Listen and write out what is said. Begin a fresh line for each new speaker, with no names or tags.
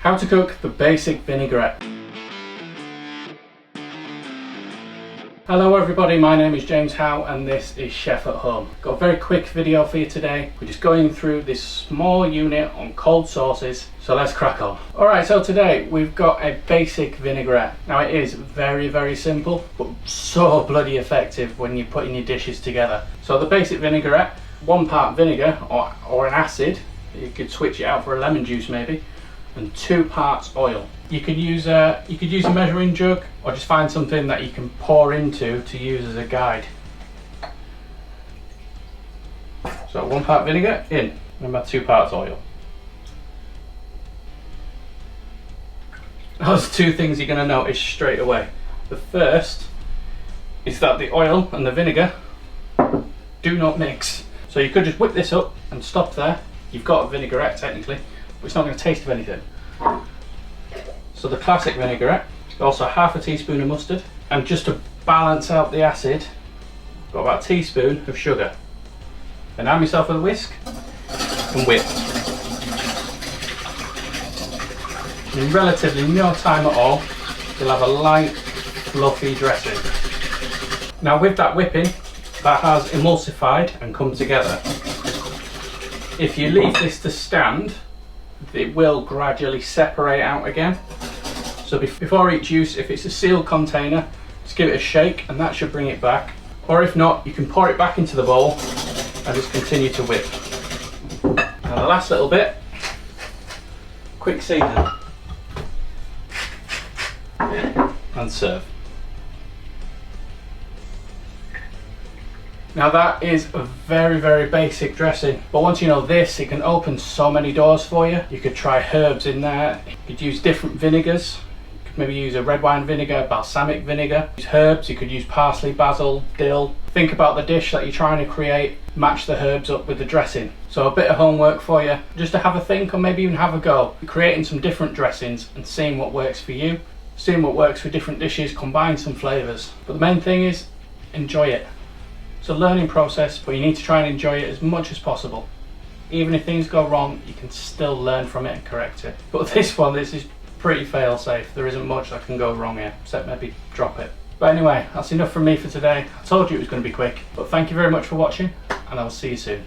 How to cook the basic vinaigrette. Hello everybody, my name is James Howe and this is Chef at Home. Got a very quick video for you today. We're just going through this small unit on cold sauces, so let's crack on. Alright, so today we've got a basic vinaigrette. Now it is very simple, but so bloody effective when you're putting your dishes together. So the basic vinaigrette, 1 part vinegar or an acid, you could switch it out for a lemon juice maybe, and 2 parts oil. You could use a measuring jug, or just find something that you can pour into to use as a guide. So 1 part vinegar in, and about 2 parts oil. Those 2 things you're going to notice straight away. The first is that the oil and the vinegar do not mix. So you could just whip this up and stop there. You've got a vinaigrette technically, but it's not going to taste of anything. So the classic vinaigrette, also 1/2 teaspoon of mustard, and just to balance out the acid, got about a teaspoon of sugar. And arm yourself with a whisk and whip. In relatively no time at all, you'll have a light, fluffy dressing. Now with that whipping, that has emulsified and come together. If you leave this to stand, it will gradually separate out again. So before each use, if it's a sealed container, just give it a shake and that should bring it back. Or if not, you can pour it back into the bowl and just continue to whip. Now the last little bit, quick season and serve. Now that is a very basic dressing, but once you know this, it can open so many doors for you. You could try herbs in there, you could use different vinegars. You could maybe use a red wine vinegar, balsamic vinegar. Use herbs, you could use parsley, basil, dill. Think about the dish that you're trying to create, match the herbs up with the dressing. So a bit of homework for you, just to have a think or maybe even have a go. Creating some different dressings and seeing what works for you, seeing what works for different dishes, combine some flavours. But the main thing is, enjoy it. It's a learning process, but you need to try and enjoy it as much as possible. Even if things go wrong, you can still learn from it and correct it. But this is pretty fail safe. There isn't much that can go wrong here, except maybe drop it. But anyway, that's enough from me for today. I told you it was going to be quick, but thank you very much for watching, and I will see you soon.